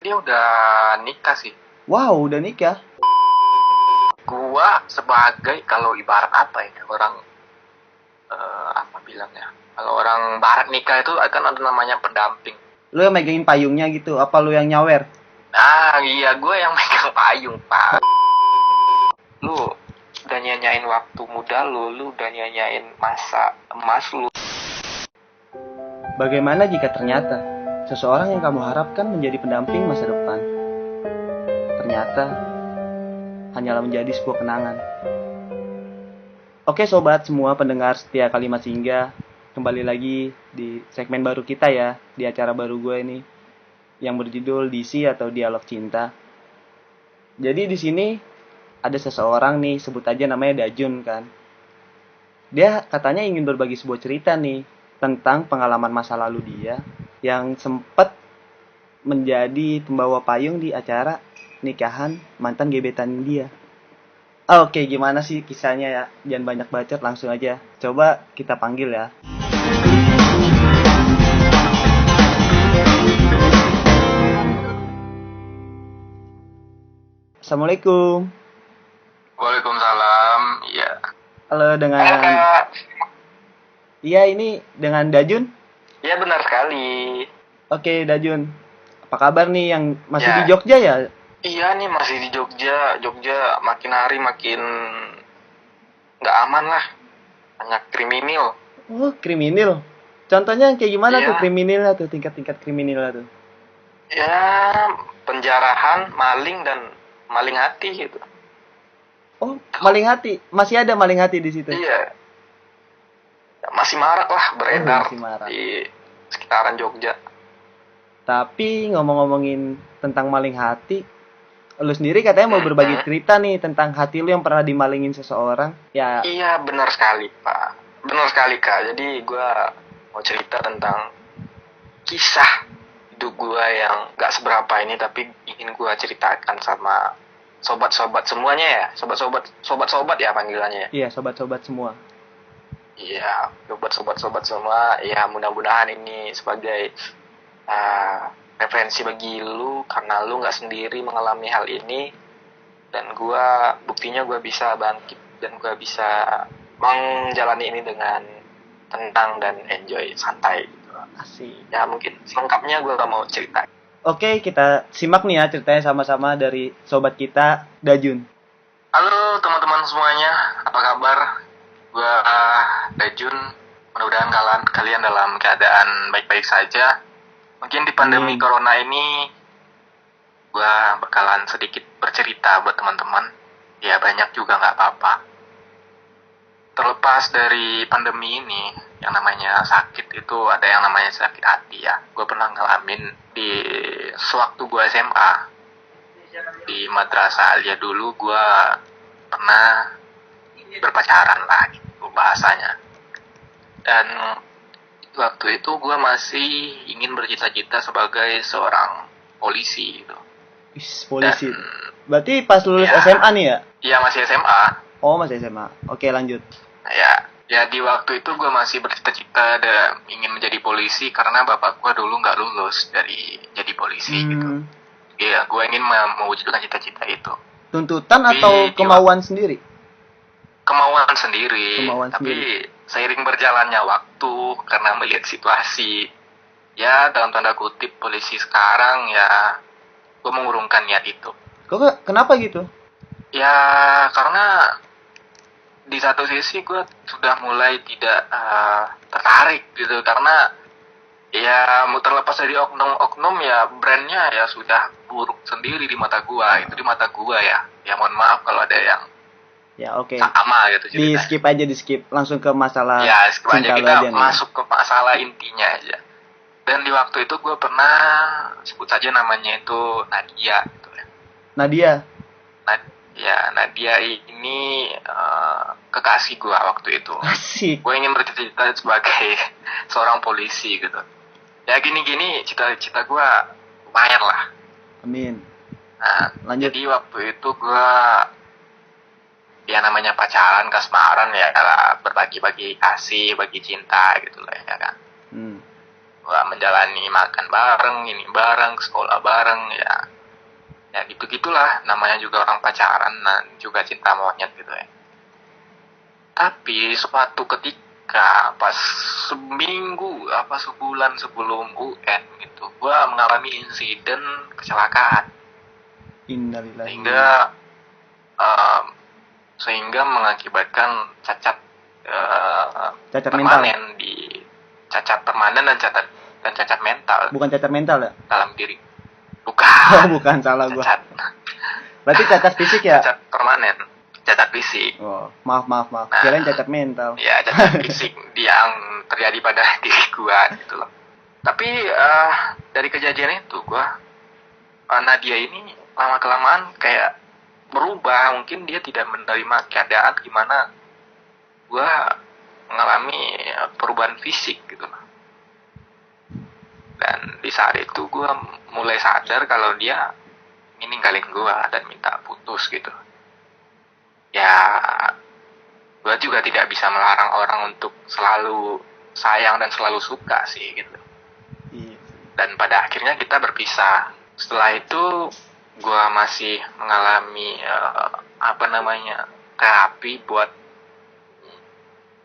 Dia udah nikah sih. Wow, udah nikah. Gua sebagai, kalau ibarat apa ya, orang apa bilangnya, kalau orang barat nikah itu akan ada namanya pendamping. Lu yang megangin payungnya gitu, apa lu yang nyawer? Ah iya, gue yang megang payung, Pak. Lu udah nyanyain waktu muda lu udah nyanyain masa emas lu. Bagaimana jika ternyata seseorang yang kamu harapkan menjadi pendamping masa depan ternyata hanyalah menjadi sebuah kenangan? Oke sobat semua pendengar setia Kalimat Singgah, kembali lagi di segmen baru kita ya, di acara baru gue ini yang berjudul DC atau Dialog Cinta. Jadi di sini ada seseorang nih, sebut aja namanya Dajun kan. Dia katanya ingin berbagi sebuah cerita nih tentang pengalaman masa lalu dia yang sempat menjadi pembawa payung di acara nikahan mantan gebetan dia. Oke, gimana sih kisahnya ya? Jangan banyak bacot, langsung aja. Coba kita panggil ya. Assalamualaikum. Waalaikumsalam. Iya. Halo dengan... Kak. Iya, ini dengan Dajun. Iya benar sekali. Oke, Dajun. Apa kabar nih yang masih Ya. di Jogja ya? Iya nih, masih di Jogja. Jogja makin hari makin nggak aman lah. Banyak kriminal. Oh, kriminal. Contohnya kayak gimana Iya. tuh kriminalnya tuh, tingkat-tingkat kriminalnya tuh? Ya, penjarahan, maling dan maling hati gitu. Oh, maling hati. Masih ada maling hati di situ? Iya. Ya, masih marak lah beredar masih marak. di sekitaran Jogja. Tapi ngomong-ngomongin tentang maling hati, lu sendiri katanya mau berbagi cerita nih tentang hati lu yang pernah dimalingin seseorang. Ya, Iya, benar sekali, Pak. Benar sekali, Kak. Jadi gue mau cerita tentang kisah hidup gue yang gak seberapa ini, tapi ingin gue ceritakan sama sobat-sobat semuanya ya. Sobat-sobat ya panggilannya ya. iya sobat-sobat semua. Iya, buat sobat-sobat semua. Ya, mudah-mudahan ini sebagai referensi bagi lu, karena lu gak sendiri mengalami hal ini. Dan buktinya gue bisa bangkit dan gue bisa menjalani ini dengan tenang dan enjoy, santai gitu. Asik. Ya mungkin selengkapnya gue gak mau cerita. Oke, kita simak nih ya ceritanya sama-sama dari sobat kita, Dajun. Halo teman-teman semuanya, apa kabar? Gue Dajun. Mudah-mudahan kalian dalam keadaan baik-baik saja. Mungkin di pandemi corona ini gue bakalan sedikit bercerita buat teman-teman. Ya banyak juga gak apa-apa. Terlepas dari pandemi ini, yang namanya sakit itu ada yang namanya sakit hati ya. Gue pernah ngalamin di sewaktu gue SMA. Di Madrasah Alia dulu gue pernah berpacaran lah gitu bahasanya. Dan waktu itu gue masih ingin bercita-cita sebagai seorang polisi gitu. Polisi. Dan, berarti pas lulus ya, SMA nih ya? Iya masih SMA. Oh masih SMA. Oke lanjut. Ya di waktu itu gue masih bercita-cita dan ingin menjadi polisi karena bapak gue dulu nggak lulus dari jadi polisi gitu. Iya, gue ingin mewujudkan cita-cita itu. Tuntutan tapi atau kemauan sendiri? Kemauan sendiri. Kemauan tapi sendiri. Seiring berjalannya waktu, karena melihat situasi, ya dalam tanda kutip polisi sekarang, ya gue mengurungkan niat itu. Kok kenapa gitu? Ya karena di satu sisi gue sudah mulai tidak tertarik gitu, karena ya terlepas dari oknum ya brandnya ya sudah buruk sendiri di mata gue. Itu di mata gue ya mohon maaf kalau ada yang ya oke. sama gitu ceritanya. Di skip langsung ke masalah ya skip aja, kita aja masuk ke masalah intinya aja. Dan di waktu itu gue pernah sebut saja namanya itu Nadia gitu ya. Nadia. Nadia ini kekasih gue waktu itu. Asik. Gue ingin bercita-cita sebagai seorang polisi gitu. Ya gini-gini cita-cita gue lumayan lah. Amin. Nah, lanjut. Jadi waktu itu gue ya namanya pacaran, kasmaran ya berbagi-bagi kasih, bagi cinta gitu lah ya kan. Gua menjalani makan bareng, ini bareng, sekolah bareng, ya gitu-gitulah, namanya juga orang pacaran dan juga cinta monyet gitu ya. Tapi suatu ketika pas seminggu apa sebulan sebelum UN gitu, gua mengalami insiden kecelakaan Innalillahi. sehingga mengakibatkan cacat Cacat mental. permanen di cacat permanen dan cacat mental Bukan cacat mental ya? dalam diri. Bukan. Oh, bukan, salah gua. Cacat. Berarti cacat fisik ya? Cacat permanen, cacat fisik. Oh, maaf. Nah, Kirain cacat mental. Ya, cacat fisik yang terjadi pada diri gua gitu loh. Tapi dari kejadian itu gua Nadia ini lama kelamaan kayak berubah. Mungkin dia tidak menerima keadaan gimana gua mengalami perubahan fisik gitu loh. Dan di saat itu gue mulai sadar kalau dia ninggalin gue dan minta putus gitu. Ya, gue juga tidak bisa melarang orang untuk selalu sayang dan selalu suka sih gitu. Iya. Dan pada akhirnya kita berpisah. Setelah itu gue masih mengalami terapi buat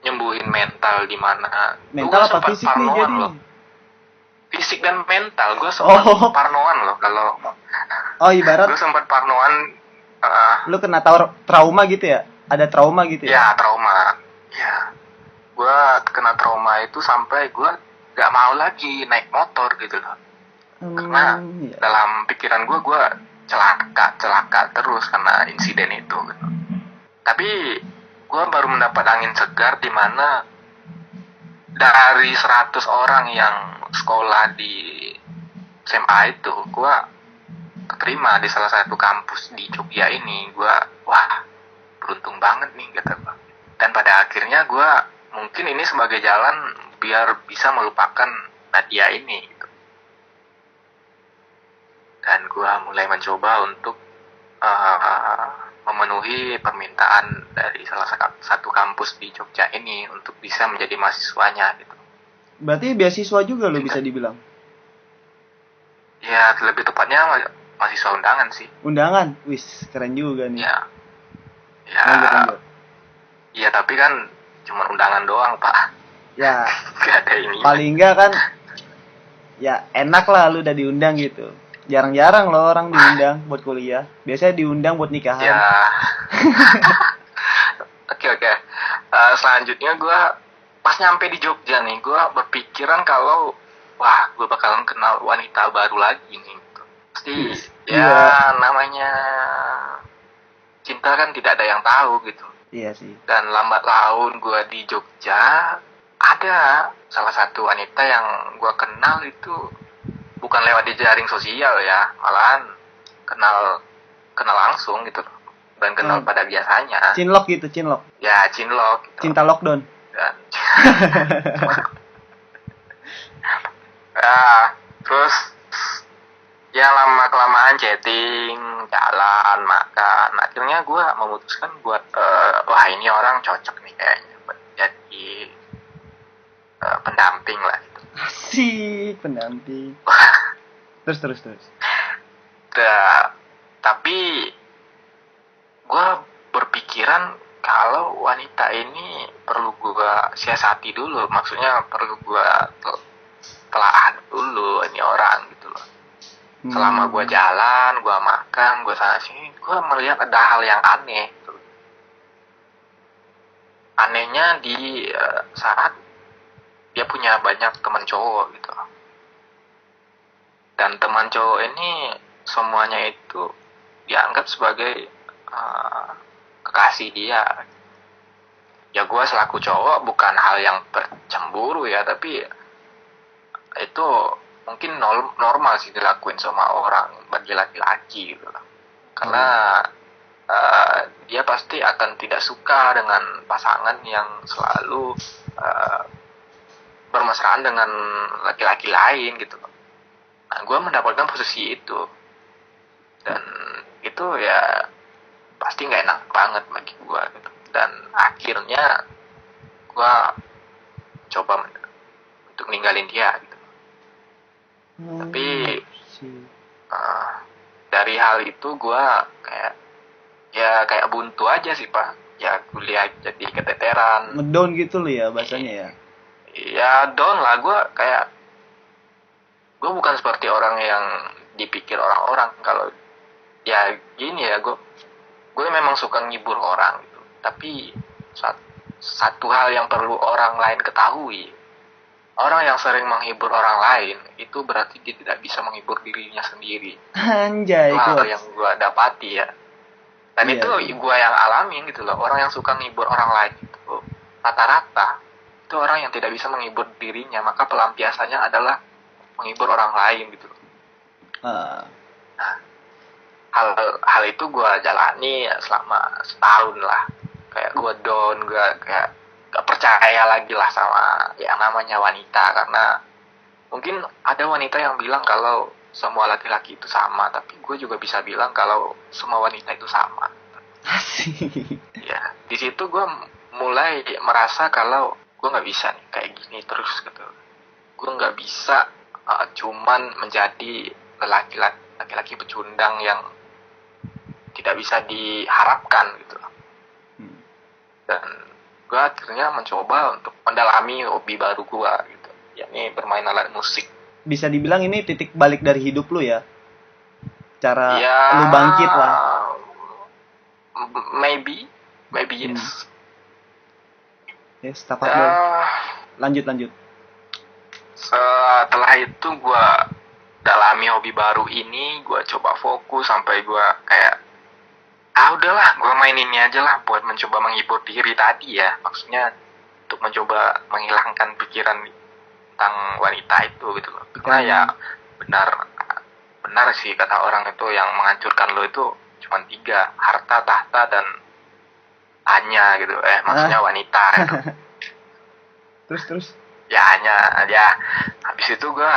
nyembuhin mental, di mana Mental apa fisik nih jadi? loh. Fisik dan mental, gue sempat parnoan loh kalau. Oh, ibarat Gue sempat parnoan. lu kena trauma gitu ya? Ada trauma gitu ya? Ya, trauma. Ya, gue kena trauma itu sampai gue gak mau lagi naik motor gitu loh. Karena iya. dalam pikiran gue celaka terus karena insiden itu gitu. Tapi gue baru mendapat angin segar di mana dari 100 orang yang sekolah di SMA itu, gue keterima di salah satu kampus di Jogja ini. Gue, wah, beruntung banget nih kata gue. Dan pada akhirnya gue mungkin ini sebagai jalan biar bisa melupakan Nadia ini gitu. Dan gue mulai mencoba untuk memenuhi permintaan dari salah satu kampus di Jogja ini untuk bisa menjadi mahasiswanya gitu. Berarti beasiswa juga lo bisa dibilang? Ya, lebih tepatnya mahasiswa undangan sih. Undangan? Wis, keren juga nih. Ya. Lanjut. Iya, tapi kan cuma undangan doang, Pak. Ya. Gak ada ini. Paling enggak kan ya enak lah lu udah diundang gitu. Jarang-jarang loh orang diundang buat kuliah. Biasanya diundang buat nikahan. Ya. Oke. Selanjutnya gue pas nyampe di Jogja nih, gue berpikiran kalau wah, gue bakalan kenal wanita baru lagi nih. Pasti namanya cinta kan tidak ada yang tahu gitu. Iya sih. Dan lambat laun gue di Jogja ada salah satu wanita yang gue kenal itu bukan lewat di jaring sosial ya, malahan kenal langsung gitu dan kenal pada biasanya. Cinlok gitu, cinlok. Ya, cinlok. Gitu. Cinta lockdown. Dan ya, terus ya lama kelamaan chatting, jalan, makan. Akhirnya gue memutuskan buat wah ini orang cocok nih kayaknya buat jadi pendamping lah gitu. Asik, pendamping. Terus. Tapi gue berpikiran kalau wanita ini perlu gue siasati dulu, maksudnya perlu gue telaah dulu ini orang gitu loh. Selama gue jalan, gue makan, gue sana sini, gue melihat ada hal yang aneh gitu. Anehnya di saat dia punya banyak teman cowok gitu. Dan teman cowok ini semuanya itu dianggap sebagai kekasih dia. Ya gue selaku cowok bukan hal yang bercemburu ya, tapi itu mungkin normal sih dilakuin sama orang bagi laki-laki gitu. Karena dia pasti akan tidak suka dengan pasangan yang selalu bermesraan dengan laki-laki lain gitu. Nah, gue mendapatkan posisi itu. Dan itu ya pasti gak enak banget bagi gue gitu. Dan akhirnya gue coba untuk ninggalin dia gitu. Tapi sih. eh, dari hal itu gue kayak kayak buntu aja sih pak. Ya kuliah jadi keteteran. Ngedown gitu loh ya bahasanya ya. Ya down lah, gue bukan seperti orang yang dipikir orang-orang. Kalau ya gini ya, gue memang suka ngibur orang gitu. Tapi satu hal yang perlu orang lain ketahui, orang yang sering menghibur orang lain itu berarti dia tidak bisa menghibur dirinya sendiri. Anjay, Itu hal kuat. yang gue dapati ya. Dan Iya, itu iya. gue yang alamin gitu loh. Orang yang suka menghibur orang lain itu rata-rata itu orang yang tidak bisa menghibur dirinya, maka pelampiasannya adalah menghibur orang lain gitu loh. Ah, Nah, hal itu gue jalani selama setahun lah. Kayak gue down, gue kayak gak percaya lagi lah sama yang namanya wanita. Karena mungkin ada wanita yang bilang kalau semua laki-laki itu sama, tapi gue juga bisa bilang kalau semua wanita itu sama. asik. Ya, di situ gue mulai merasa kalau gue nggak bisa nih kayak gini terus gitu. Gue nggak bisa cuman menjadi laki-laki pecundang yang tidak bisa diharapkan gitu. Dan gue akhirnya mencoba untuk mendalami hobi baru gue gitu, yakni bermain alat musik. Bisa dibilang ini titik balik dari hidup lu ya. Cara Ya, lu bangkit lah. maybe yes. Yes, tapak dong. Ya, Lanjut. setelah itu gue dalami hobi baru ini, gue coba fokus sampai gue kayak udahlah, gue main ini aja lah buat mencoba menghibur diri tadi ya, maksudnya untuk mencoba menghilangkan pikiran tentang wanita itu gitu loh. Karena ya benar sih kata orang itu, yang menghancurkan lo itu cuma 3, harta, tahta, dan hanya gitu, maksudnya wanita gitu. Terus. Ya hanya ya, habis itu gue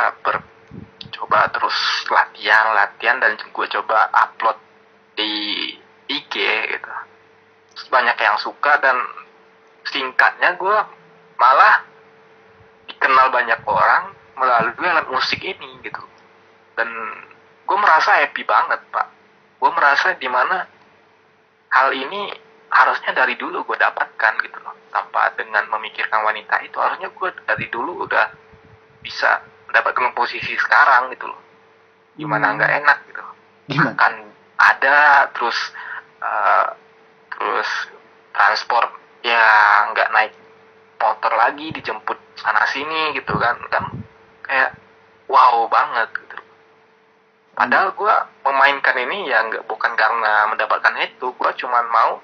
coba terus latihan dan gue coba upload di IG gitu. Terus banyak yang suka dan singkatnya gue malah dikenal banyak orang melalui alat musik ini gitu. Dan gue merasa happy banget pak. Gue merasa dimana hal ini harusnya dari dulu gue dapatkan gitu loh. Tanpa dengan memikirkan wanita itu, harusnya gue dari dulu udah bisa mendapatkan posisi sekarang gitu loh. Gimana nggak enak gitu. Gimana? Makan ada, terus transport ya nggak naik motor lagi, dijemput sana sini gitu kan kayak wow banget gitu. Padahal gue memainkan ini ya bukan karena mendapatkan itu, gue cuma mau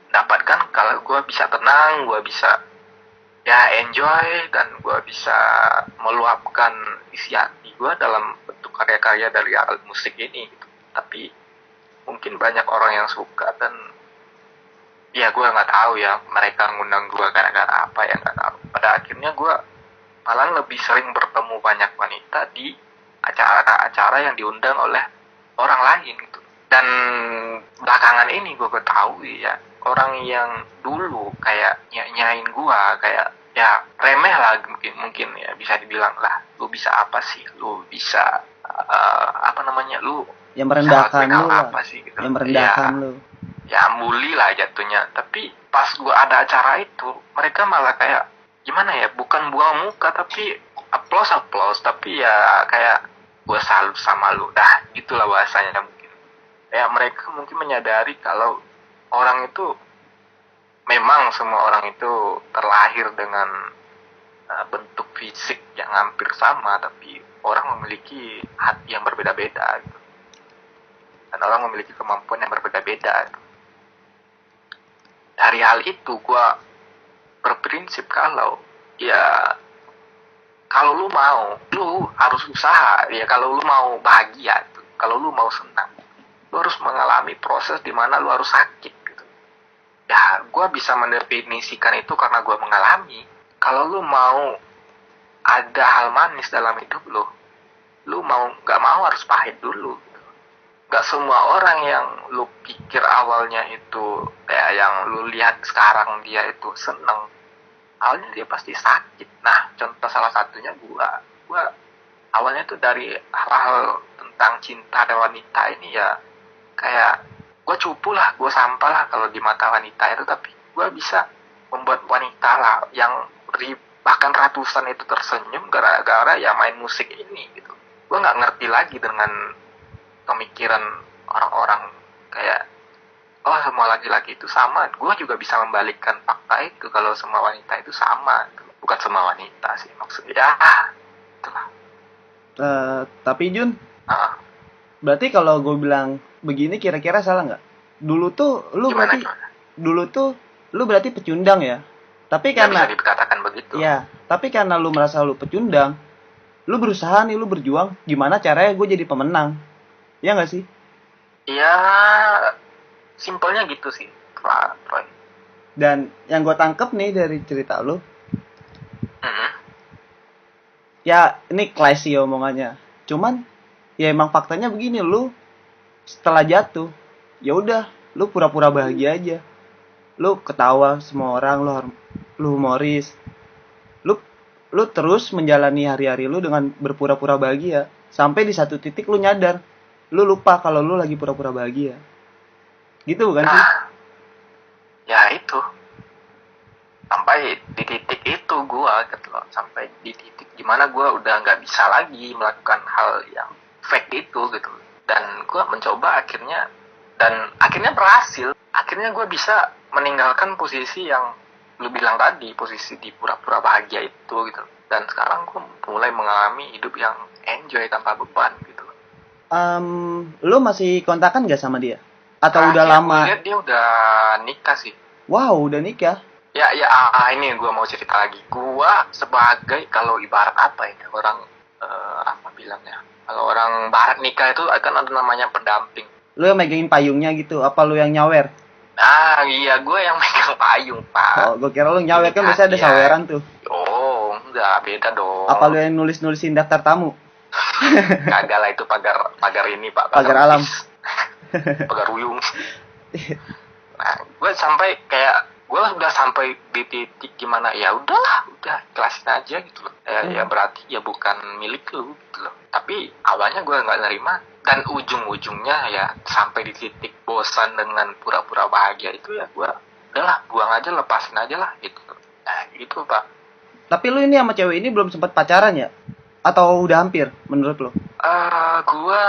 mendapatkan kalau gue bisa tenang, gue bisa ya enjoy, dan gue bisa meluapkan isi hati gue dalam bentuk karya-karya dari alat musik ini gitu. Tapi mungkin banyak orang yang suka, dan ya gue nggak tahu ya mereka ngundang gue gara-gara apa ya, nggak tahu. Pada akhirnya gue malah lebih sering bertemu banyak wanita di acara-acara yang diundang oleh orang lain gitu. Dan belakangan ini gue ketahui ya, orang yang dulu kayak nyanyain gue kayak ya remeh lah, mungkin ya bisa dibilang lah, lu bisa apa sih, lu bisa lu Yang merendahkan lu lah. apa sih gitu. Yang merendahkan ya, lu. ya bully lah jatuhnya. Tapi pas gue ada acara itu, mereka malah kayak gimana ya, bukan buang muka tapi applause, tapi ya kayak gue salut sama lu dah, gitulah bahasanya. Mungkin ya mereka mungkin menyadari kalau orang itu, memang semua orang itu terlahir dengan bentuk fisik yang hampir sama, tapi orang memiliki hati yang berbeda-beda gitu. Dan orang memiliki kemampuan yang berbeda-beda gitu. Dari hal itu gue berprinsip kalau ya kalau lu mau, lu harus usaha ya. Kalau lu mau bahagia, kalau lu mau senang, lu harus mengalami proses di mana lu harus sakit gitu. Ya gue bisa mendefinisikan itu karena gue mengalami. Kalau lu mau ada hal manis dalam hidup lu mau nggak mau harus pahit dulu. Gak semua orang yang lu pikir awalnya itu kayak yang lu lihat sekarang dia itu seneng, awalnya dia pasti sakit. Nah contoh salah satunya gua awalnya tuh dari hal-hal tentang cinta dan wanita ini ya, kayak gue cupu lah, gue sampah lah kalau di mata wanita itu, tapi gue bisa membuat wanita lah yang bahkan ratusan itu tersenyum gara-gara ya main musik ini gitu. Gue nggak ngerti lagi dengan pemikiran orang-orang kayak oh semua laki-laki itu sama. Gue juga bisa membalikkan fakta itu kalau semua wanita itu sama. Bukan semua wanita sih maksudnya. Itulah. Tapi Jun, Ah, berarti kalau gue bilang begini kira-kira salah nggak? Dulu tuh lu gimana berarti gimana? dulu tuh lu berarti pecundang ya. Tapi Ya bisa karena dikatakan begitu. ya, tapi karena lu merasa lu pecundang, lu berusaha nih, lu berjuang gimana caranya gue jadi pemenang. Ya nggak sih? Ya simpelnya gitu sih, Roy. Dan yang gue tangkep nih dari cerita lu, Mm-mm. ya ini classy omongannya. Cuman ya emang faktanya begini, lu setelah jatuh, ya udah, lu pura-pura bahagia aja. Lu ketawa semua orang, lu humoris. Lu terus menjalani hari-hari lu dengan berpura-pura bahagia sampai di satu titik lu nyadar, lu lupa kalau lu lagi pura-pura bahagia. Gitu bukan sih? Nah, ya itu. Sampai di titik itu gue gitu loh. Sampai di titik dimana gue udah nggak bisa lagi melakukan hal yang fake itu gitu. Dan gue mencoba akhirnya, dan akhirnya berhasil. Akhirnya gue bisa meninggalkan posisi yang lu bilang tadi, posisi di pura-pura bahagia itu gitu. Dan sekarang gue mulai mengalami hidup yang enjoy tanpa beban gitu. Lu masih kontakan gak sama dia? Atau udah Terakhir gue lama? lihat dia udah nikah sih. Wow, udah nikah. Ya, ini gue mau cerita lagi. Gue sebagai, kalau ibarat apa ya, orang, apa bilangnya, kalau orang barat nikah itu akan ada namanya pendamping. Lu yang megangin payungnya gitu, apa lu yang nyawer? Ah, iya, gue yang megang payung, Pak. Oh, gue kira lu nyawer, kan Ini biasanya ada hadiah. saweran tuh. Oh, enggak, beda dong. Apa lu yang nulis-nulisin daftar tamu? Kagak lah, itu pagar ini, Pak. Pagar alam. Pagar uyung. Nah, gue sampai kayak, gue udah sampai di titik gimana, ya udahlah, udah ikhlasin aja gitu loh. Ya berarti ya bukan milik lu gitu loh. Tapi awalnya gue nggak nerima, dan ujung-ujungnya ya sampai di titik bosan dengan pura-pura bahagia itu, ya gue udahlah, buang aja, lepasin aja lah gitu. Nah gitu, Pak. Tapi lu ini sama cewek ini belum sempat pacaran ya? Atau udah hampir menurut lu? Gue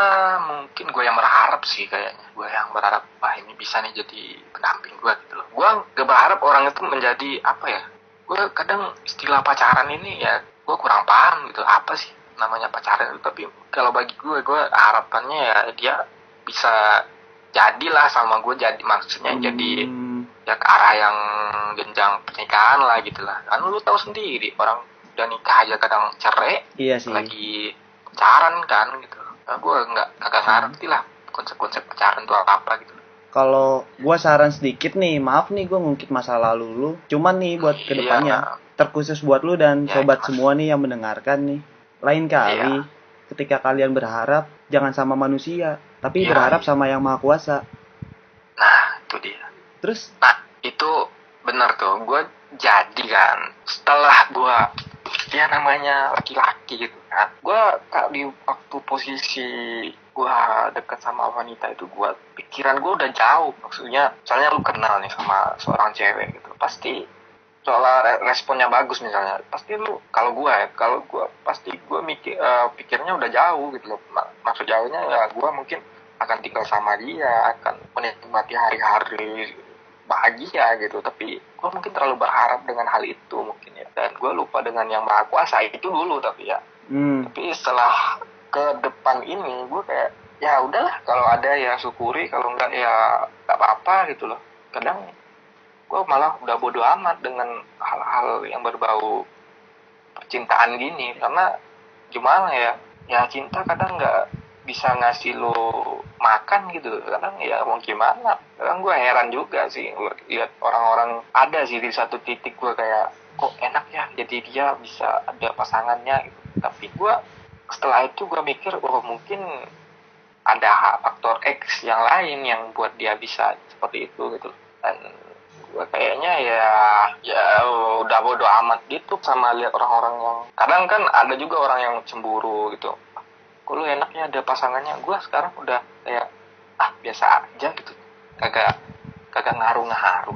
mungkin gue yang berharap sih, kayaknya gue yang berharap wah ini bisa nih jadi pendamping gue gitu loh. Gue gak berharap orang itu menjadi apa ya, gue kadang istilah pacaran ini ya gue kurang paham gitu, apa sih namanya pacaran itu. Tapi kalau bagi gue harapannya ya dia bisa jadilah sama gue, jadi maksudnya jadi ya ke arah yang jenjang pernikahan lah gitu lah. Kan lu tahu sendiri, orang udah nikah aja kadang cerai, Iya sih. lagi pacaran kan gitu. Nah, gue agak ngerti lah konsep-konsep pacaran itu apa gitu. Kalau gua saran sedikit nih, maaf nih gua ngungkit masa lalu lu. Cuman nih buat Iya. kedepannya, terkhusus buat lu dan Ya, sobat Mas. semua nih yang mendengarkan nih. Lain kali, ketika kalian berharap, jangan sama manusia, tapi Iya. berharap sama yang maha kuasa. Nah itu dia. Terus, Nah itu benar tuh, gue jadi kan setelah gue ya namanya laki-laki gitu kan, gue di waktu posisi gue deket sama wanita itu, gue pikiran gue udah jauh. Maksudnya soalnya lu kenal nih sama seorang cewek gitu, pasti soalnya responnya bagus misalnya, pasti lu, kalau gue pasti gue pikirnya udah jauh gitu loh. Maksud jauhnya ya gue mungkin akan tinggal sama dia, akan menikmati hari-hari bahagia gitu. Tapi gue mungkin terlalu berharap dengan hal itu mungkin ya, dan gue lupa dengan yang maha kuasa itu dulu. Tapi ya, tapi setelah ke depan ini gue kayak ya udahlah, kalau ada ya syukuri, kalau enggak ya nggak apa-apa gitu loh. Kadang gue malah udah bodo amat dengan hal-hal yang berbau percintaan gini, karena gimana ya cinta kadang nggak bisa ngasih lo makan gitu. Kadang ya mau gimana, kadang gue heran juga sih lihat orang-orang. Ada sih di satu titik gue kayak kok enak ya jadi dia bisa ada pasangannya gitu. Tapi gue setelah itu gue mikir mungkin ada faktor X yang lain yang buat dia bisa seperti itu gitu. Dan Gue kayaknya ya udah bodo amat gitu sama lihat orang-orang yang kadang kan ada juga orang yang cemburu gitu. Kok lu enaknya ada pasangannya? Gue sekarang udah kayak biasa aja gitu. Kagak ngaruh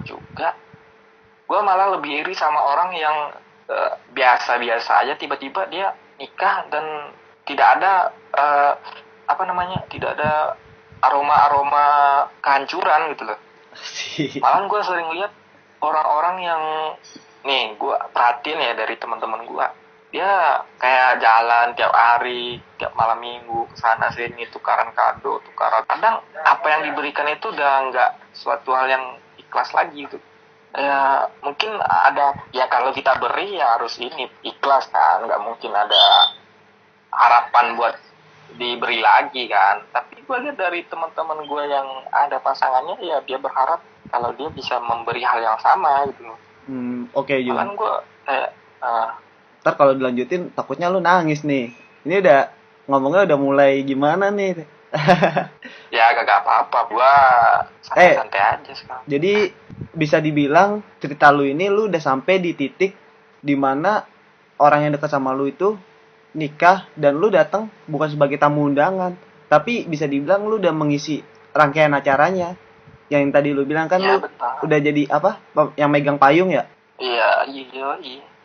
juga. Gue malah lebih iri sama orang yang biasa-biasa aja tiba-tiba dia nikah dan tidak ada tidak ada aroma kehancuran gitu loh. Malah gue sering lihat orang-orang yang nih gue perhatiin ya dari teman-teman gue, dia kayak jalan tiap hari, tiap malam minggu kesana sini tukaran kado, kadang apa yang diberikan itu udah nggak suatu hal yang ikhlas lagi gitu. Ya mungkin ada ya kalau kita beri ya harus ini ikhlas kan, nggak mungkin ada harapan buat diberi lagi kan. Tapi gue lihat dari teman-teman gue yang ada pasangannya ya dia berharap kalau dia bisa memberi hal yang sama gitu loh. Oke, Jun. Kan gue ntar kalau dilanjutin takutnya lu nangis nih. Ini udah ngomongnya udah mulai gimana nih? Ya kagak apa-apa, gue santai aja sekarang. Jadi bisa dibilang cerita lu ini lu udah sampai di titik dimana orang yang dekat sama lu itu nikah dan lu datang bukan sebagai tamu undangan, tapi bisa dibilang lu udah mengisi rangkaian acaranya. Yang tadi lu bilang kan ya, lu betul. Udah jadi apa? Yang megang payung ya? Iya.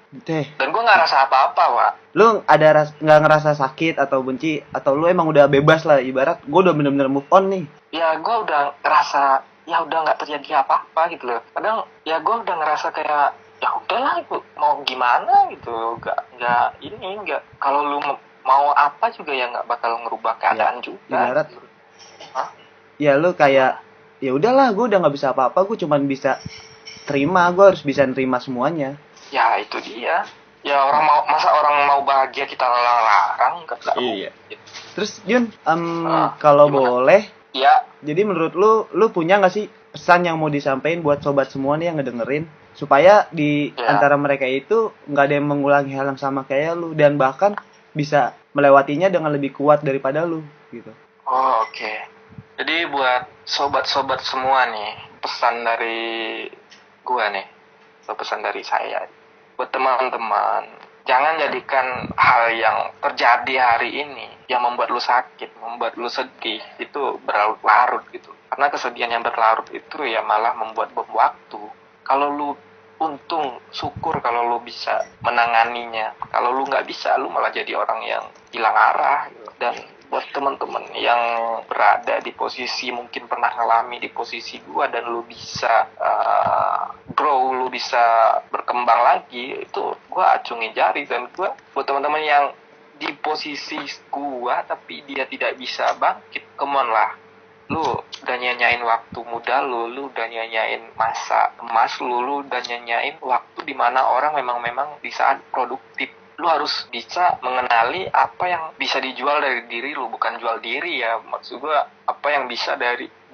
Dan gue nggak rasa apa-apa, Wak. Lu nggak ngerasa sakit atau benci atau lu emang udah bebas lah, ibarat gue udah bener-bener move on nih? Ya gue udah ngerasa ya udah nggak terjadi apa-apa gitu loh. Kadang ya gue udah ngerasa kayak ya udahlah mau gimana gitu, nggak kalau lu mau apa juga ya nggak bakal ngerubah keadaan juga. Ibarat, ya lu kayak ya udahlah gue udah nggak bisa apa-apa, gue cuman bisa terima, gue harus bisa nerima semuanya. Ya itu dia. Ya masa orang mau bahagia kita larang kan? Iya. Terus Jun, kalau boleh, ya. Jadi menurut lu punya nggak sih pesan yang mau disampaikan buat sobat semua nih yang ngedengerin supaya di antara mereka itu nggak ada yang mengulangi hal yang sama kayak lu dan bahkan bisa melewatinya dengan lebih kuat daripada lu gitu. Oh, oke. Jadi buat sobat-sobat semua nih, pesan dari gua nih, atau pesan dari saya buat teman-teman, jangan jadikan hal yang terjadi hari ini yang membuat lu sakit, membuat lu sedih itu berlarut-larut gitu. Karena kesedihan yang berlarut itu ya malah membuat bom waktu. Kalau lu untung, syukur kalau lu bisa menanganinya. Kalau lu nggak bisa, lu malah jadi orang yang hilang arah gitu. Dan buat teman-teman yang berada di posisi mungkin pernah ngalami di posisi gua dan lu bisa grow, lu bisa berkembang lagi, itu gua acungin jari. Dan gua buat teman-teman yang di posisi gua tapi dia tidak bisa bangkit, come on lah, lu udah nyanyain waktu muda lu udah nyanyain masa emas lu udah nyanyain waktu dimana orang memang di saat produktif. Lu harus bisa mengenali apa yang bisa dijual dari diri lu, bukan jual diri ya, maksud gua apa yang bisa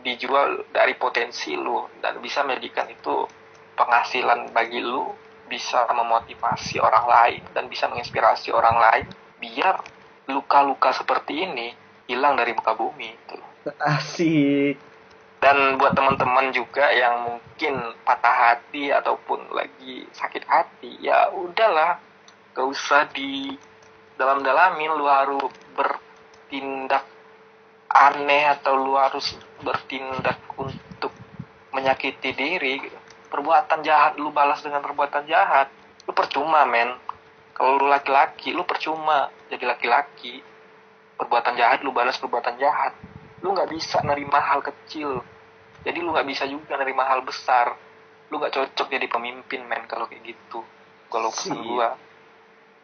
dijual dari potensi lu dan bisa menjadikan itu penghasilan bagi lu, bisa memotivasi orang lain dan bisa menginspirasi orang lain biar luka-luka seperti ini hilang dari muka bumi itu. Asik. Dan buat teman-teman juga yang mungkin patah hati ataupun lagi sakit hati, ya udahlah, gak usah di dalam-dalamin, lu harus bertindak aneh atau lu harus bertindak untuk menyakiti diri. Perbuatan jahat lu balas dengan perbuatan jahat, lu percuma men. Kalau lu laki-laki, lu percuma jadi laki-laki. Perbuatan jahat lu balas perbuatan jahat, lu gak bisa nerima hal kecil, jadi lu gak bisa juga nerima hal besar. Lu gak cocok jadi pemimpin men kalau kayak gitu. Kalau pesan gua,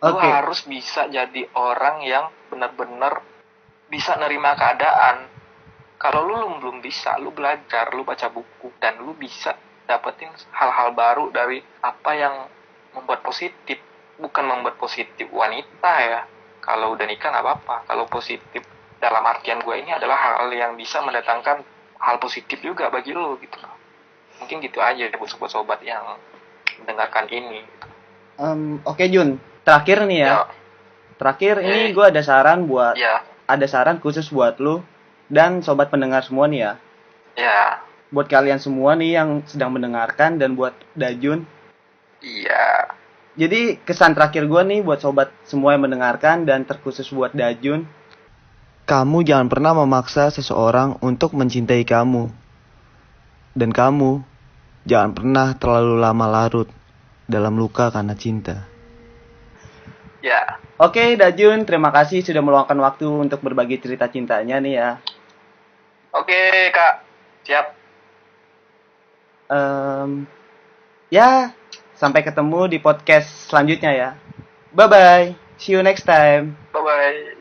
lu harus bisa jadi orang yang benar-benar bisa nerima keadaan. Kalau lu belum bisa, lu belajar, lu baca buku, dan lu bisa dapetin hal-hal baru dari apa yang membuat positif. Bukan membuat positif wanita ya, kalau udah nikah gak apa-apa. Kalau positif dalam artian gue ini adalah hal yang bisa mendatangkan hal positif juga bagi lu gitu. Mungkin gitu aja buat sobat-sobat yang mendengarkan ini. Oke Jun, terakhir nih ya. Terakhir ini gue ada saran ada saran khusus buat lu dan sobat pendengar semua nih ya. Ya. buat kalian semua nih yang sedang mendengarkan dan buat Dajun. Iya. Jadi kesan terakhir gue nih buat sobat semua yang mendengarkan dan terkhusus buat Dajun. Kamu jangan pernah memaksa seseorang untuk mencintai kamu. Dan kamu jangan pernah terlalu lama larut dalam luka karena cinta. Ya. Oke Dajun, terima kasih sudah meluangkan waktu untuk berbagi cerita cintanya nih ya. Oke, Kak. Siap. Ya, sampai ketemu di podcast selanjutnya ya. Bye-bye. See you next time. Bye-bye.